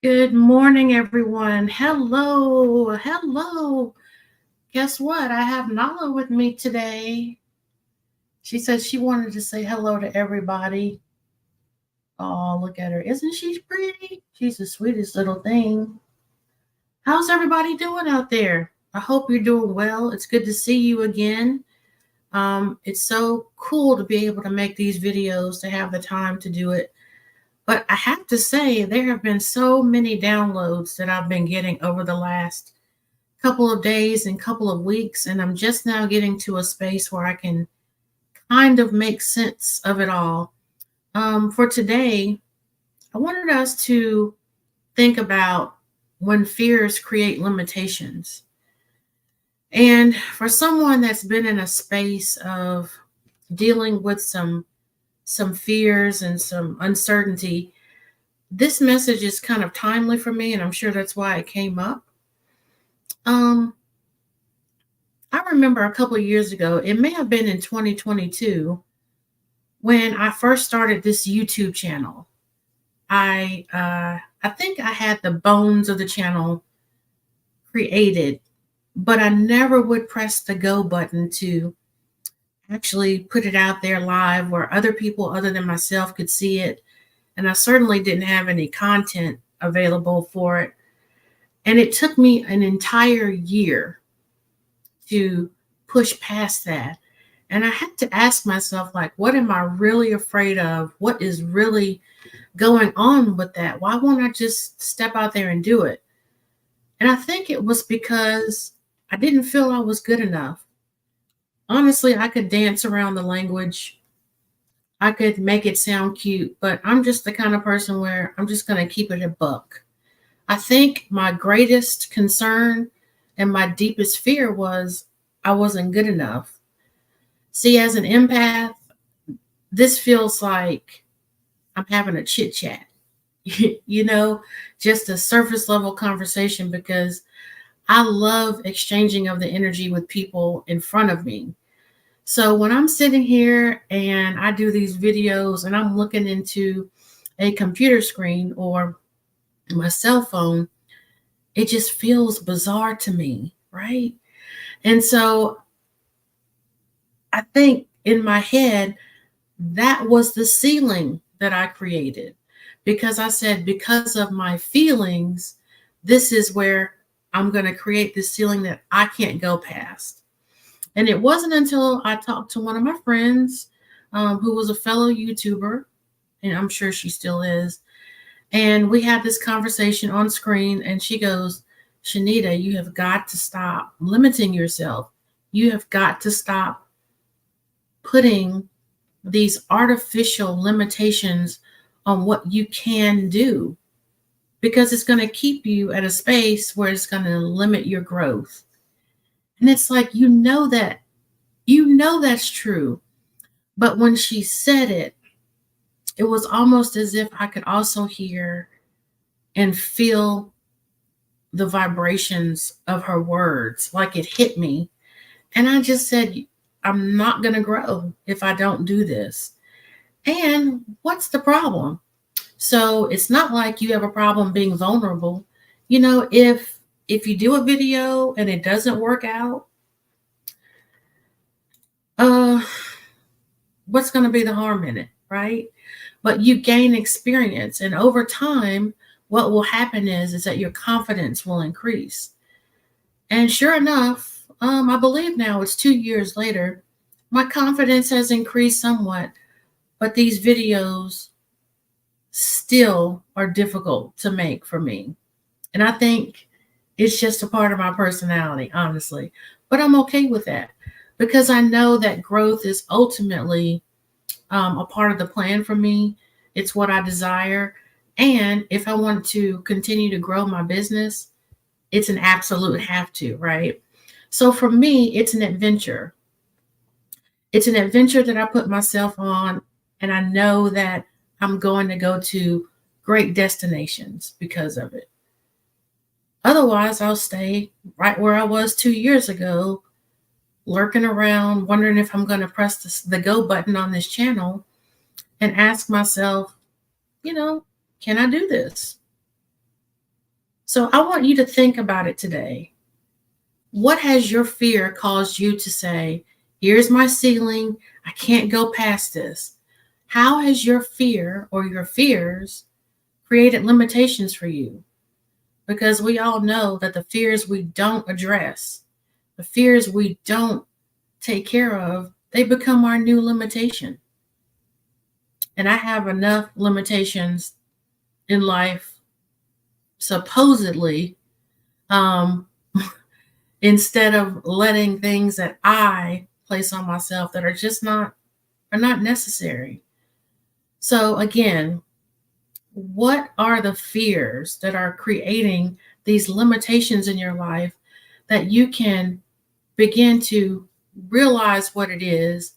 Good morning, everyone. Hello. Hello. Guess what? I have Nala with me today. She said she wanted to say hello to everybody. Oh, look at her. Isn't she pretty? She's the sweetest little thing. How's everybody doing out there? I hope you're doing well. It's good to see you again. It's so cool to be able to make these videos, to have the time to do it. But I have to say, there have been so many downloads that I've been getting over the last couple of days and couple of weeks, and I'm just now getting to a space where I can kind of make sense of it all. For today, I wanted us to think about when fears create limitations. And for someone that's been in a space of dealing with some fears and some uncertainty, this message is kind of timely for me, and I'm sure that's why it came up. Um, I remember a couple of years ago, it may have been in 2022, when I first started this YouTube channel. I think I had the bones of the channel created, but I never would press the go button to actually put it out there live where other people other than myself could see it. And I certainly didn't have any content available for it. And it took me an entire year to push past that. And I had to ask myself, like, what am I really afraid of? What is really going on with that? Why won't I just step out there and do it? And I think it was because I didn't feel I was good enough. Honestly, I could dance around the language. I could make it sound cute, but I'm just the kind of person where I'm just going to keep it a buck. I think my greatest concern and my deepest fear was I wasn't good enough. See, as an empath, this feels like I'm having a chit chat, you know, just a surface level conversation because I love exchanging of the energy with people in front of me. So when I'm sitting here and I do these videos and I'm looking into a computer screen or my cell phone, it just feels bizarre to me, right? And so I think in my head, that was the ceiling that I created because I said, because of my feelings, this is where I'm going to create this ceiling that I can't go past. And it wasn't until I talked to one of my friends who was a fellow YouTuber, and I'm sure she still is. And we had this conversation on screen, and she goes, Shanita, you have got to stop limiting yourself. You have got to stop putting these artificial limitations on what you can do because it's going to keep you at a space where it's going to limit your growth. And it's like, that's true. But when she said it, it was almost as if I could also hear and feel the vibrations of her words, like it hit me. And I just said, I'm not going to grow if I don't do this. And what's the problem? So it's not like you have a problem being vulnerable. You know, if you do a video and it doesn't work out, uh what's going to be the harm in it, right? But you gain experience, and over time what will happen is that your confidence will increase. And sure enough, I believe now it's 2 years later, my confidence has increased somewhat, but these videos still are difficult to make for me. And I think it's just a part of my personality, honestly. But I'm okay with that because I know that growth is ultimately a part of the plan for me. It's what I desire. And if I want to continue to grow my business, it's an absolute have to, right? So for me, it's an adventure. It's an adventure that I put myself on, and I know that I'm going to go to great destinations because of it. Otherwise, I'll stay right where I was 2 years ago, lurking around, wondering if I'm going to press the go button on this channel and ask myself, you know, can I do this? So I want you to think about it today. What has your fear caused you to say, here's my ceiling, I can't go past this? How has your fear or your fears created limitations for you? Because we all know that the fears we don't address, the fears we don't take care of, they become our new limitation. And I have enough limitations in life, supposedly, um, instead of letting things that I place on myself that are just not are not necessary. So again, what are the fears that are creating these limitations in your life that you can begin to realize what it is,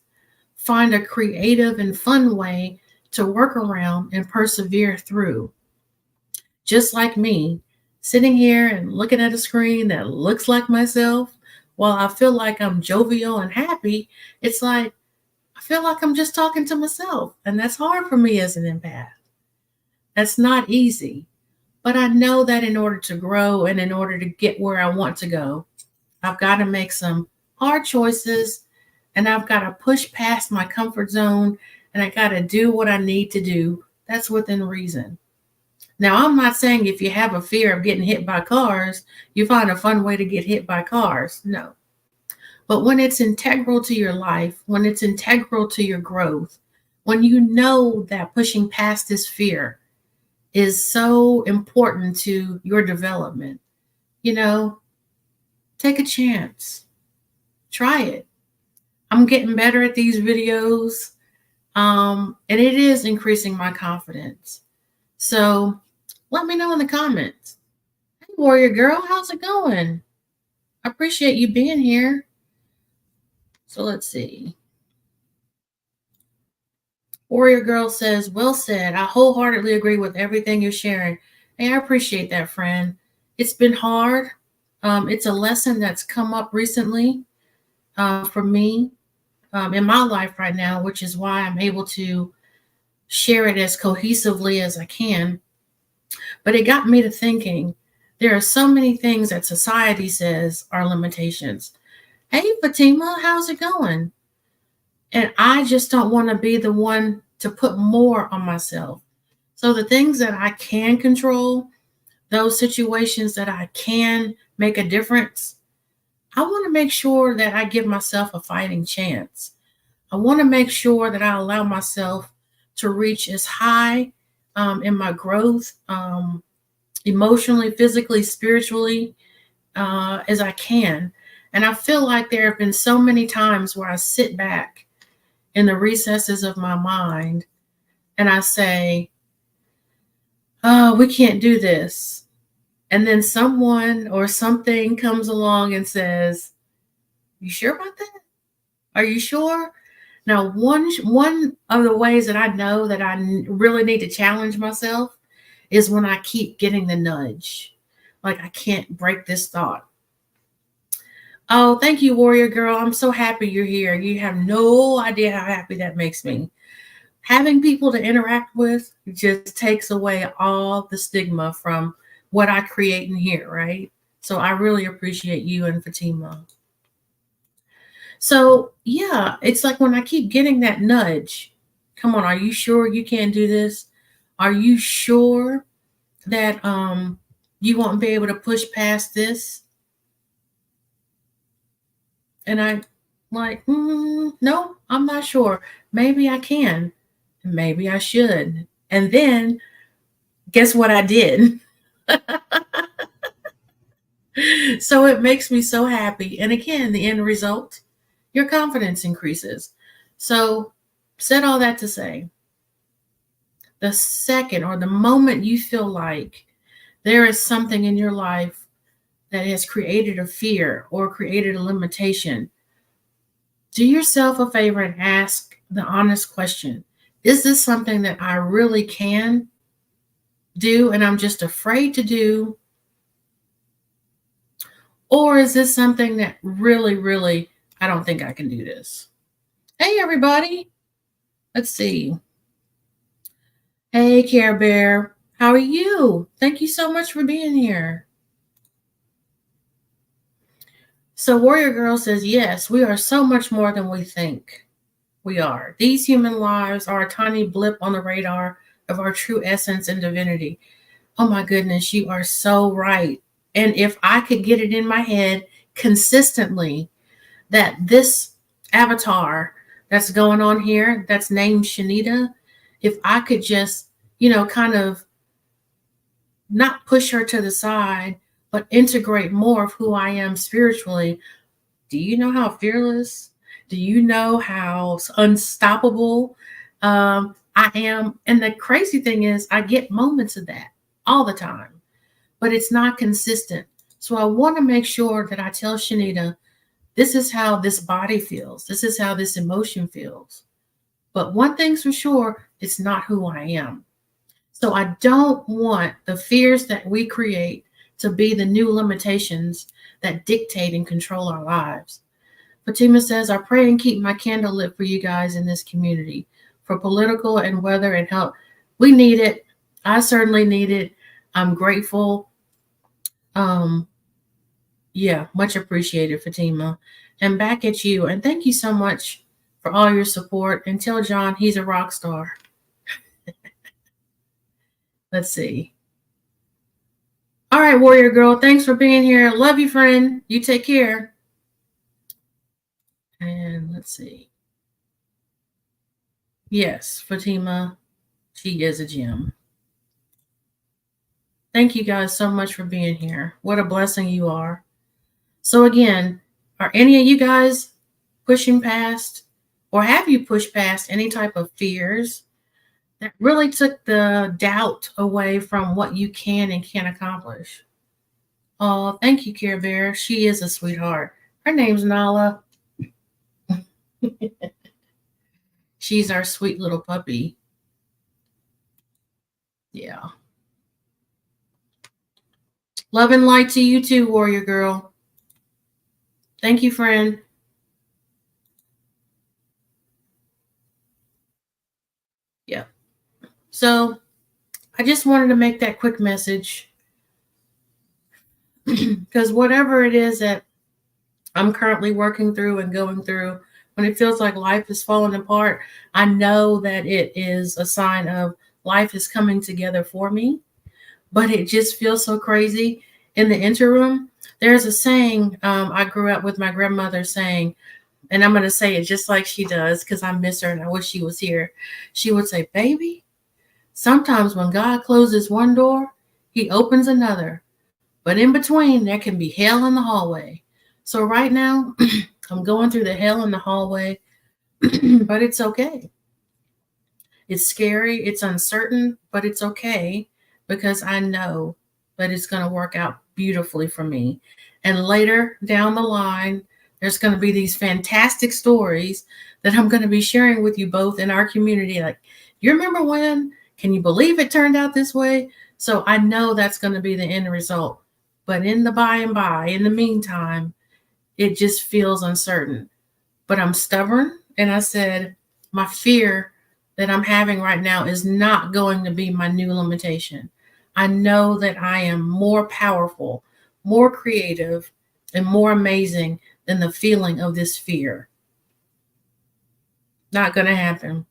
find a creative and fun way to work around and persevere through? Just like me, sitting here and looking at a screen that looks like myself, while I feel like I'm jovial and happy, it's like I feel like I'm just talking to myself. And that's hard for me as an empath. That's not easy. But I know that in order to grow and in order to get where I want to go, I've got to make some hard choices and I've got to push past my comfort zone and I got to do what I need to do. That's within reason. Now, I'm not saying if you have a fear of getting hit by cars, you find a fun way to get hit by cars. No. But when it's integral to your life, when it's integral to your growth, when you know that pushing past this fear is so important to your development, you know, take a chance, try it. I'm getting better at these videos, and it is increasing my confidence. So let me know in the comments. Hey, Warrior Girl, how's it going? I appreciate you being here. So let's see. Warrior Girl says, well said. I wholeheartedly agree with everything you're sharing. Hey, I appreciate that, friend. It's been hard. It's a lesson that's come up recently for me in my life right now, which is why I'm able to share it as cohesively as I can. But it got me to thinking there are so many things that society says are limitations. Hey, Fatima, how's it going? And I just don't want to be the one to put more on myself. So the things that I can control, those situations that I can make a difference, I want to make sure that I give myself a fighting chance. I want to make sure that I allow myself to reach as high in my growth, emotionally, physically, spiritually, as I can. And I feel like there have been so many times where I sit back in the recesses of my mind and I say, oh, we can't do this. And then someone or something comes along and says, you sure about that? Are you sure? Now, one of the ways that I know that I really need to challenge myself is when I keep getting the nudge. Like I can't break this thought. Oh, thank you, Warrior Girl. I'm so happy you're here. You have no idea how happy that makes me. Having people to interact with just takes away all the stigma from what I create in here, right? So I really appreciate you and Fatima. So yeah, it's like when I keep getting that nudge, come on, are you sure you can't do this? Are you sure that you won't be able to push past this? And I like, no, I'm not sure. Maybe I can. Maybe I should. And then guess what I did? So it makes me so happy. And again, the end result, your confidence increases. So said all that to say, the second or the moment you feel like there is something in your life that has created a fear or created a limitation, do yourself a favor and ask the honest question. Is this something that I really can do and I'm just afraid to do? Or is this something that really, really, I don't think I can do this? Hey, everybody. Let's see. Hey, Care Bear. How are you? Thank you so much for being here. So, Warrior Girl says, yes, we are so much more than we think we are. These human lives are a tiny blip on the radar of our true essence and divinity. Oh my goodness, you are so right. And if I could get it in my head consistently that this avatar that's going on here, that's named Shanita, if I could just, kind of not push her to the side, but integrate more of who I am spiritually. Do you know how fearless? Do you know how unstoppable I am? And the crazy thing is, I get moments of that all the time, but it's not consistent. So I want to make sure that I tell Shanita, this is how this body feels. This is how this emotion feels. But one thing's for sure, it's not who I am. So I don't want the fears that we create to be the new limitations that dictate and control our lives. Fatima says, I pray and keep my candle lit for you guys in this community for political and weather and health. We need it. I certainly need it. I'm grateful. Yeah, much appreciated, Fatima. And back at you. And thank you so much for all your support. And tell John he's a rock star. Let's see. All right, Warrior Girl. Thanks for being here. Love you, friend. You take care. And let's see. Yes, Fatima, she is a gem. Thank you guys so much for being here. What a blessing you are. So, again, are any of you guys pushing past, or have you pushed past any type of fears that really took the doubt away from what you can and can't accomplish? Oh, thank you, Care Bear. She is a sweetheart. Her name's Nala. She's our sweet little puppy. Yeah. Love and light to you too, Warrior Girl. Thank you, friend. Yeah. So I just wanted to make that quick message because whatever it is that I'm currently working through and going through, when it feels like life is falling apart, I know that it is a sign of life is coming together for me. But it just feels so crazy in the interim. There's a saying I grew up with my grandmother saying, and I'm going to say it just like she does because I miss her and I wish she was here. She would say, baby, sometimes when God closes one door, he opens another. But in between, there can be hell in the hallway. So right now, I'm going through the hell in the hallway, but it's okay. It's scary, it's uncertain, but it's okay because I know that it's going to work out beautifully for me. And later down the line, there's going to be these fantastic stories that I'm going to be sharing with you both in our community. Like, you remember when? Can you believe it turned out this way? So I know that's going to be the end result. But in the by and by, in the meantime, it just feels uncertain. But I'm stubborn. And I said, my fear that I'm having right now is not going to be my new limitation. I know that I am more powerful, more creative, and more amazing than the feeling of this fear. Not going to happen.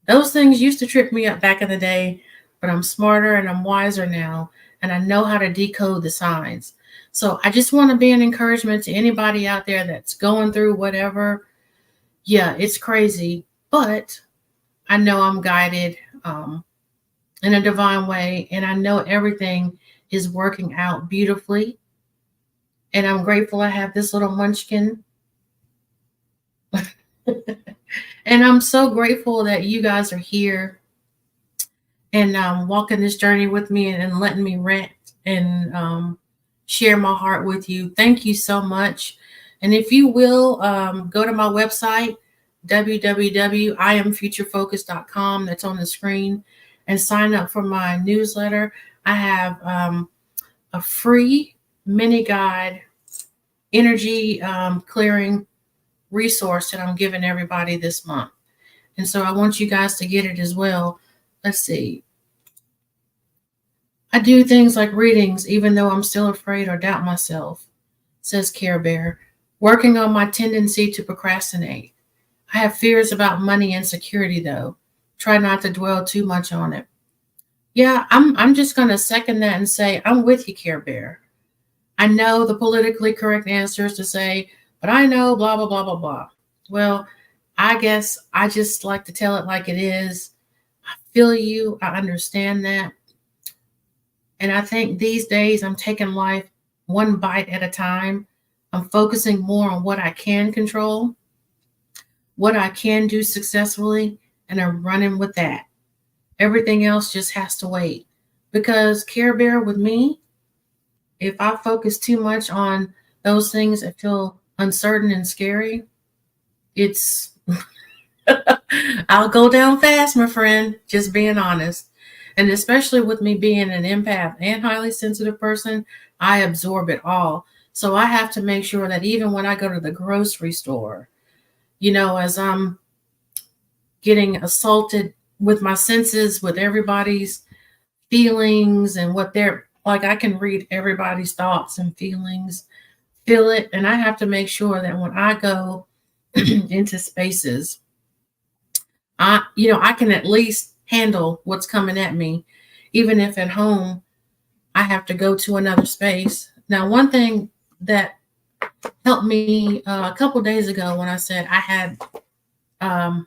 Those things used to trip me up back in the day, but I'm smarter and I'm wiser now, and I know how to decode the signs. So I just want to be an encouragement to anybody out there that's going through whatever. Yeah, it's crazy, but I know I'm guided in a divine way, and I know everything is working out beautifully. And I'm grateful I have this little munchkin. And I'm so grateful that you guys are here and walking this journey with me and letting me rant and share my heart with you. Thank you so much. And if you will, go to my website, www.iamfuturefocus.com. That's on the screen, and sign up for my newsletter. I have a free mini guide, energy clearing resource that I'm giving everybody this month. And so I want you guys to get it as well. Let's see. I do things like readings, even though I'm still afraid or doubt myself, says Care Bear, working on my tendency to procrastinate. I have fears about money and security, though. Try not to dwell too much on it. Yeah, I'm just gonna second that and say I'm with you, Care Bear. I know the politically correct answer is to say, but I know blah blah blah blah blah. Well, I guess I just like to tell it like it is. I feel you, I understand that. And I think these days I'm taking life one bite at a time. I'm focusing more on what I can control, what I can do successfully, and I'm running with that. Everything else just has to wait. Because Care Bear, with me, if I focus too much on those things that feel uncertain and scary, it's I'll go down fast, my friend, just being honest. And especially with me being an empath and highly sensitive person, I absorb it all. So I have to make sure that even when I go to the grocery store, as I'm getting assaulted with my senses, with everybody's feelings and what they're like, I can read everybody's thoughts and feelings, feel it. And I have to make sure that when I go into spaces, I can at least handle what's coming at me, even if at home I have to go to another space. Now, one thing that helped me a couple days ago when I said I had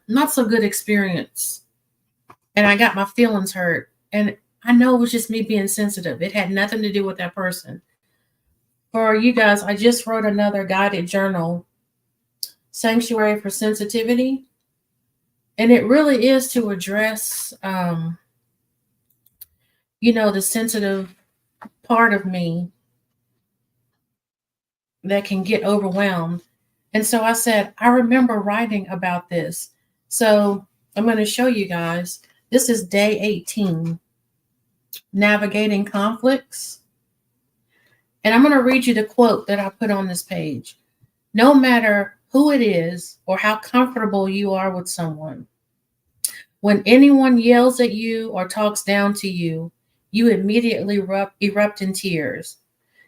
not so good experience and I got my feelings hurt, and I know it was just me being sensitive. It had nothing to do with that person. For you guys, I just wrote another guided journal, Sanctuary for Sensitivity, and it really is to address the sensitive part of me that can get overwhelmed. And so I said, I remember writing about this. So I'm going to show you guys. This is day 18, navigating conflicts. And I'm going to read you the quote that I put on this page. No matter who it is or how comfortable you are with someone, when anyone yells at you or talks down to you, you immediately erupt in tears.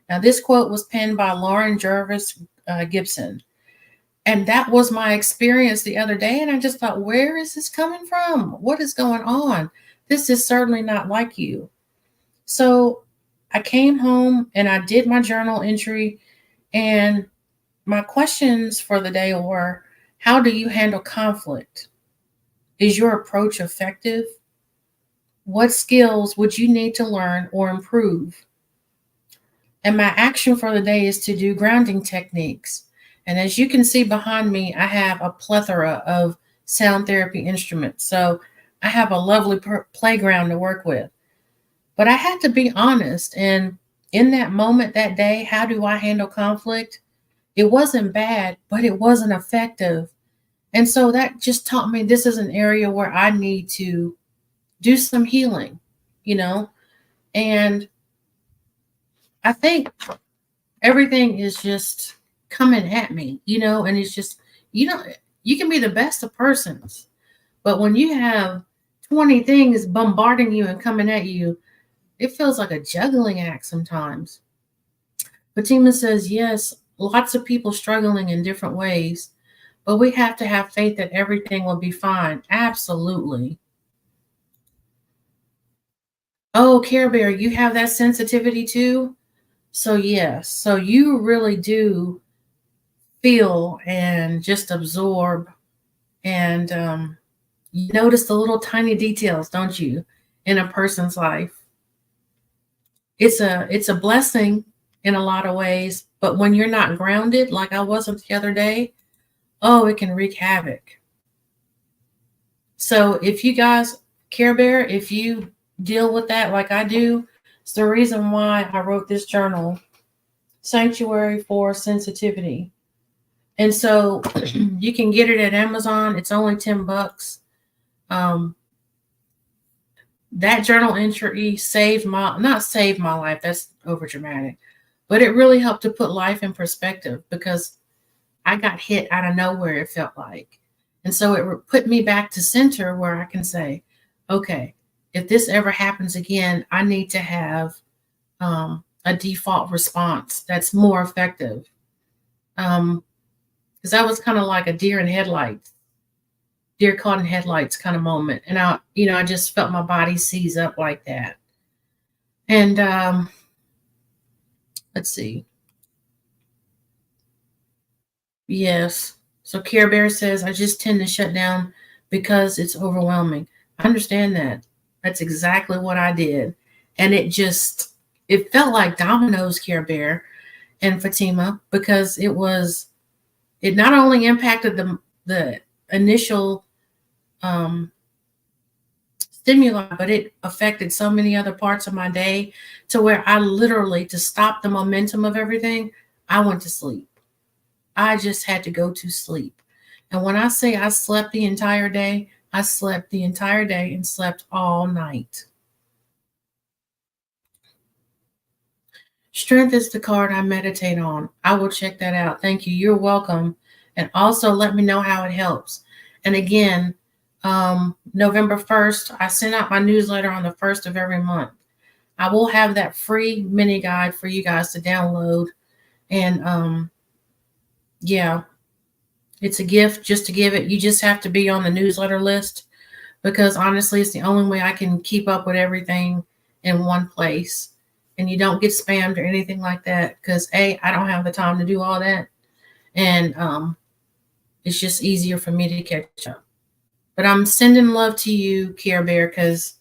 Now, this quote was penned by Lauren Jervis Gibson. And that was my experience the other day. And I just thought, where is this coming from? What is going on? This is certainly not like you. So I came home and I did my journal entry. And my questions for the day were, how do you handle conflict? Is your approach effective? What skills would you need to learn or improve? And my action for the day is to do grounding techniques. And as you can see behind me, I have a plethora of sound therapy instruments. So I have a lovely playground to work with. But I had to be honest. And in that moment, that day, how do I handle conflict? It wasn't bad, but it wasn't effective. And so that just taught me this is an area where I need to do some healing, and I think everything is just coming at me, and it's just, you can be the best of persons, but when you have 20 things bombarding you and coming at you, it feels like a juggling act sometimes. Fatima says, yes, lots of people struggling in different ways, but we have to have faith that everything will be fine. Absolutely. Oh, Care Bear, you have that sensitivity too? So, yes, so you really do feel and just absorb, and you notice the little tiny details, don't you, in a person's life? It's a blessing in a lot of ways, but when you're not grounded, like I wasn't the other day, oh, it can wreak havoc. So if you guys, Care Bear, if you deal with that like I do, it's the reason why I wrote this journal, Sanctuary for Sensitivity. And so you can get it at Amazon. It's only $10. That journal entry not saved my life. That's over dramatic, but it really helped to put life in perspective because I got hit out of nowhere, it felt like. And so it put me back to center where I can say, okay, if this ever happens again, I need to have a default response that's more effective. Because that was kind of like a deer caught in headlights kind of moment. And I just felt my body seize up like that. And let's see. Yes. So Care Bear says, I just tend to shut down because it's overwhelming. I understand that. That's exactly what I did. And it felt like dominoes, Care Bear and Fatima, because it not only impacted the initial um, stimuli, but it affected so many other parts of my day to where I literally, to stop the momentum of everything, I went to sleep. I just had to go to sleep. And when I say I slept the entire day, I slept the entire day and slept all night. Strength is the card I meditate on. I will check that out. Thank you. You're welcome. And also let me know how it helps. And again, November 1st, I send out my newsletter on the 1st of every month. I will have that free mini guide for you guys to download. And yeah, it's a gift just to give it. You just have to be on the newsletter list because honestly, it's the only way I can keep up with everything in one place. And you don't get spammed or anything like that because I don't have the time to do all that. And it's just easier for me to catch up. But I'm sending love to you, Care Bear, because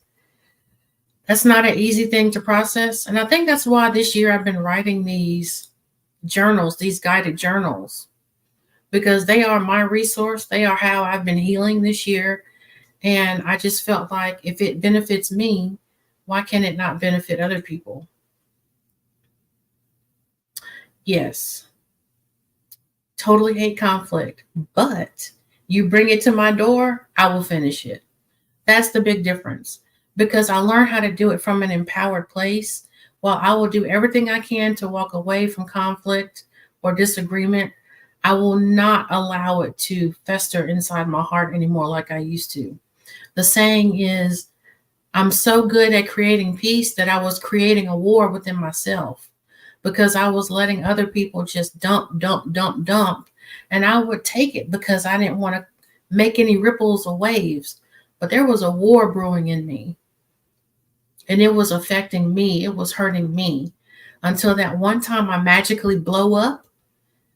that's not an easy thing to process. And I think that's why this year I've been writing these journals, these guided journals, because they are my resource. They are how I've been healing this year. And I just felt like if it benefits me, why can it not benefit other people? Yes, totally hate conflict, but you bring it to my door, I will finish it. That's the big difference because I learned how to do it from an empowered place. While I will do everything I can to walk away from conflict or disagreement, I will not allow it to fester inside my heart anymore like I used to. The saying is, I'm so good at creating peace that I was creating a war within myself because I was letting other people just dump, dump, dump, dump. And I would take it because I didn't want to make any ripples or waves. But there was a war brewing in me. And it was affecting me. It was hurting me until that one time I magically blow up.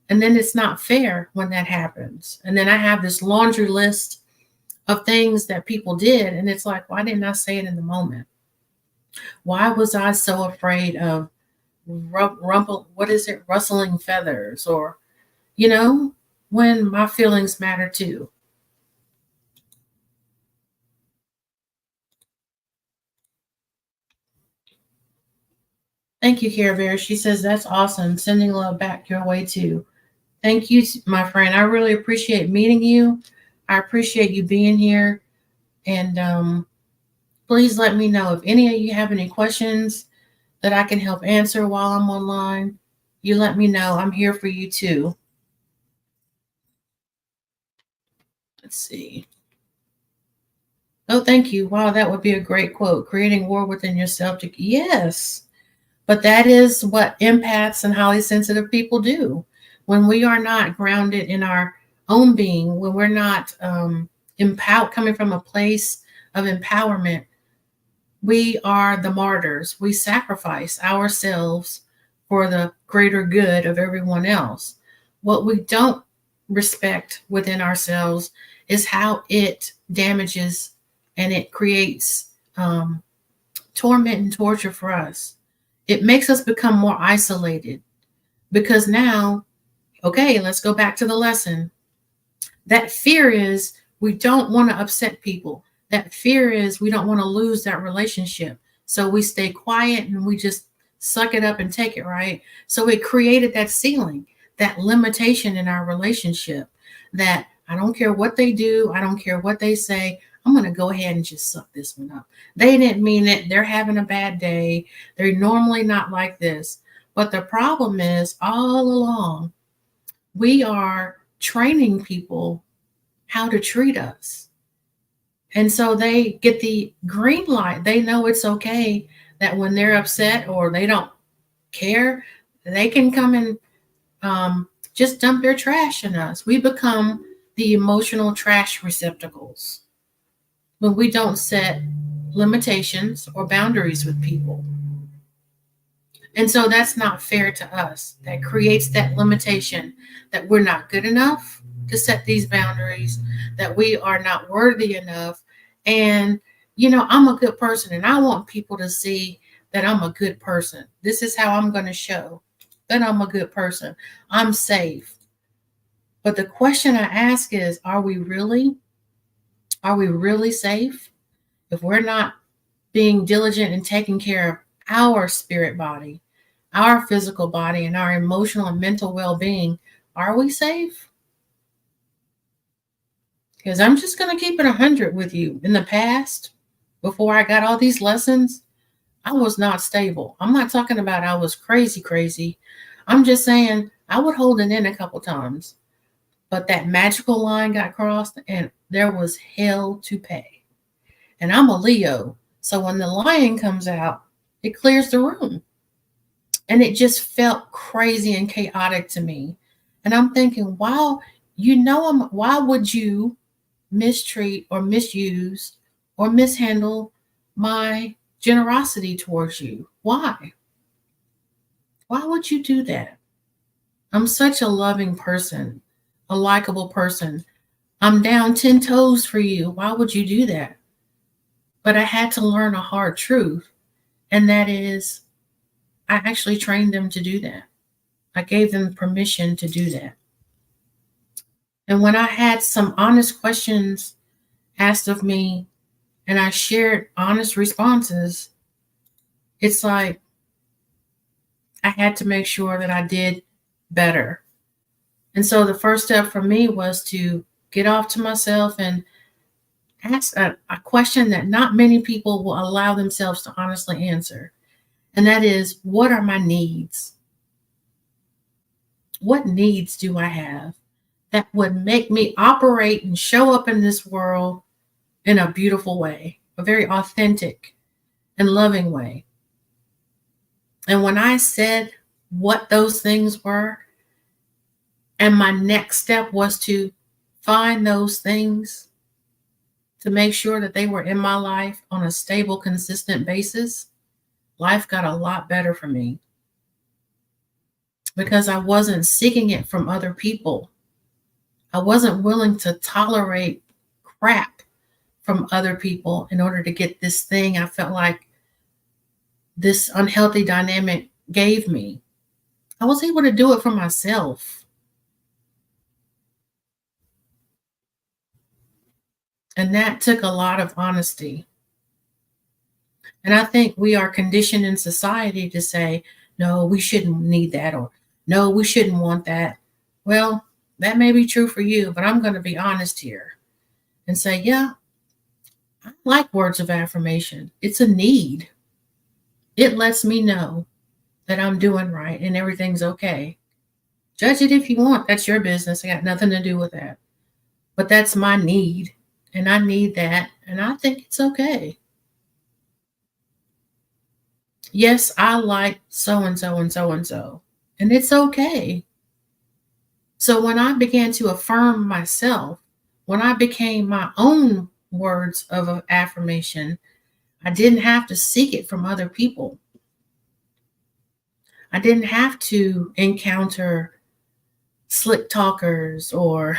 And then it's not fair when that happens. And then I have this laundry list of things that people did. And it's like, why didn't I say it in the moment? Why was I so afraid of rustling feathers or, when my feelings matter too? Thank you, Care Bear. She says, that's awesome. Sending love back your way too. Thank you, my friend. I really appreciate meeting you. I appreciate you being here. And please let me know if any of you have any questions that I can help answer while I'm online. You let me know. I'm here for you too. Let's see. Oh, thank you. Wow, that would be a great quote. Creating war within yourself. Yes. But that is what empaths and highly sensitive people do. When we are not grounded in our own being, when we're not coming from a place of empowerment, we are the martyrs. We sacrifice ourselves for the greater good of everyone else. What we don't respect within ourselves is how it damages and it creates torment and torture for us. It makes us become more isolated because now, okay, let's go back to the lesson. That fear is we don't want to upset people. That fear is we don't want to lose that relationship. So we stay quiet and we just suck it up and take it, right? So it created that ceiling, that limitation in our relationship that I don't care what they do. I don't care what they say. I'm going to go ahead and just suck this one up. They didn't mean it. They're having a bad day. They're normally not like this. But the problem is all along, we are training people how to treat us. And so they get the green light. They know it's okay that when they're upset or they don't care, they can come and just dump their trash in us. We become the emotional trash receptacles when we don't set limitations or boundaries with people. And so that's not fair to us. That creates that limitation that we're not good enough to set these boundaries, that we are not worthy enough. And, I'm a good person and I want people to see that I'm a good person. This is how I'm going to show that I'm a good person. I'm safe. But the question I ask is, are we really? Are we really safe? If we're not being diligent and taking care of our spirit body, our physical body, and our emotional and mental well-being, are we safe? Because I'm just going to keep it 100 with you. In the past, before I got all these lessons, I was not stable. I'm not talking about I was crazy. I'm just saying I would hold it in a couple times. But that magical line got crossed and there was hell to pay. And I'm a Leo. So when the lion comes out, it clears the room. And it just felt crazy and chaotic to me. And I'm thinking, wow, why would you mistreat or misuse or mishandle my generosity towards you? Why? Why would you do that? I'm such a loving person, a likable person. I'm down 10 toes for you. Why would you do that? But I had to learn a hard truth, and that is I actually trained them to do that. I gave them permission to do that. And when I had some honest questions asked of me and I shared honest responses, it's like I had to make sure that I did better. And so the first step for me was to get off to myself and ask a question that not many people will allow themselves to honestly answer. And that is, what are my needs? What needs do I have that would make me operate and show up in this world in a beautiful way, a very authentic and loving way? And when I said what those things were, and my next step was to find those things to make sure that they were in my life on a stable, consistent basis, life got a lot better for me because I wasn't seeking it from other people. I wasn't willing to tolerate crap from other people in order to get this thing I felt like this unhealthy dynamic gave me. I was able to do it for myself. And that took a lot of honesty. And I think we are conditioned in society to say, no, we shouldn't need that, or no, we shouldn't want that. Well, that may be true for you, but I'm going to be honest here and say, yeah, I like words of affirmation. It's a need. It lets me know that I'm doing right and everything's okay. Judge it if you want. That's your business. I got nothing to do with that. But that's my need. And I need that. And I think it's okay. Yes, I like so and so and so and so. And it's okay. So when I began to affirm myself, when I became my own words of affirmation, I didn't have to seek it from other people. I didn't have to encounter slick talkers or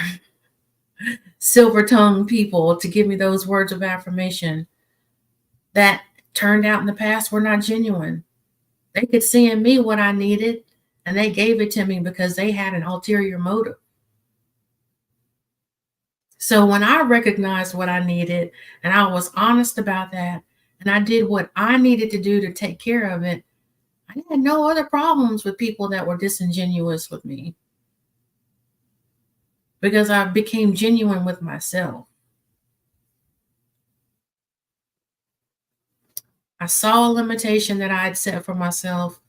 silver tongued people to give me those words of affirmation that turned out in the past were not genuine. They could see in me what I needed and they gave it to me because they had an ulterior motive. So when I recognized what I needed and I was honest about that and I did what I needed to do to take care of it, I had no other problems with people that were disingenuous with me because I became genuine with myself. I saw a limitation that I had set for myself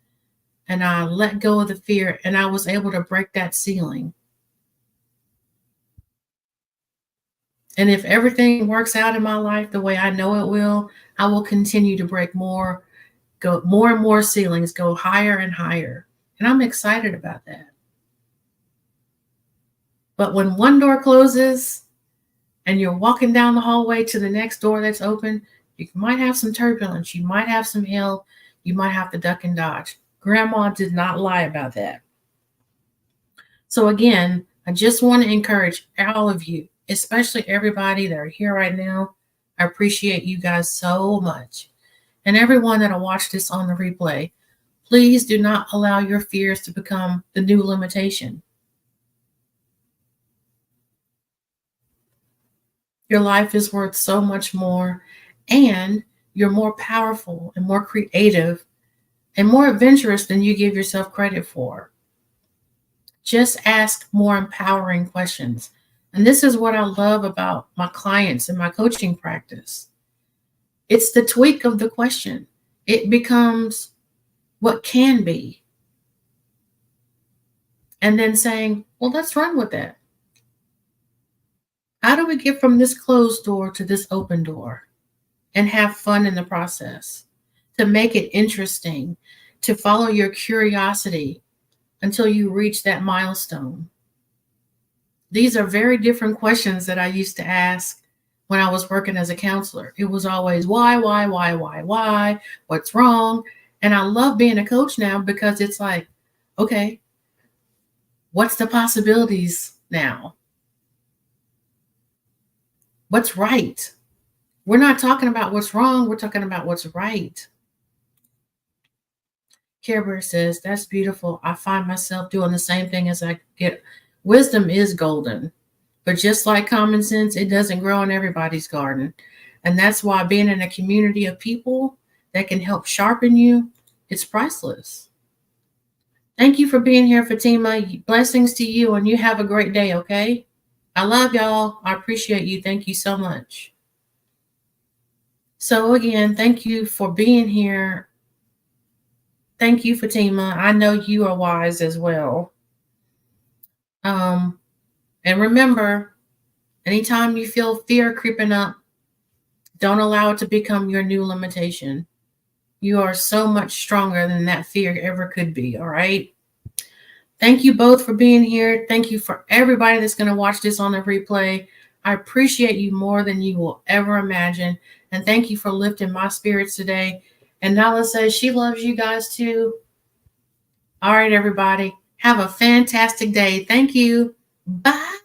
and I let go of the fear and I was able to break that ceiling. And if everything works out in my life the way I know it will, I will continue to break more, go more and more ceilings, go higher and higher. And I'm excited about that. But when one door closes and you're walking down the hallway to the next door that's open, you might have some turbulence, you might have some hill, you might have to duck and dodge. Grandma did not lie about that. So again, I just want to encourage all of you, especially everybody that are here right now. I appreciate you guys so much. And everyone that'll watch this on the replay, please do not allow your fears to become the new limitation. Your life is worth so much more, and you're more powerful and more creative and more adventurous than you give yourself credit for. Just ask more empowering questions. And this is what I love about my clients and my coaching practice. It's the tweak of the question. It becomes what can be. And then saying, well, let's run with that. How do we get from this closed door to this open door and have fun in the process? To make it interesting, to follow your curiosity until you reach that milestone. These are very different questions that I used to ask when I was working as a counselor. It was always why, what's wrong? And I love being a coach now because it's like, okay, what's the possibilities now? What's right? We're not talking about what's wrong. We're talking about what's right. Care Bear says, that's beautiful. I find myself doing the same thing as I get. Wisdom is golden, but just like common sense, it doesn't grow in everybody's garden. And that's why being in a community of people that can help sharpen you, it's priceless. Thank you for being here, Fatima. Blessings to you, and you have a great day, okay? I love y'all. I appreciate you. Thank you so much. So again, thank you for being here. Thank you, Fatima. I know you are wise as well. And remember, anytime you feel fear creeping up, don't allow it to become your new limitation. You are so much stronger than that fear ever could be, all right? Thank you both for being here. Thank you for everybody that's going to watch this on the replay. I appreciate you more than you will ever imagine. And thank you for lifting my spirits today. And Nala says she loves you guys too. All right, everybody. Have a fantastic day. Thank you. Bye.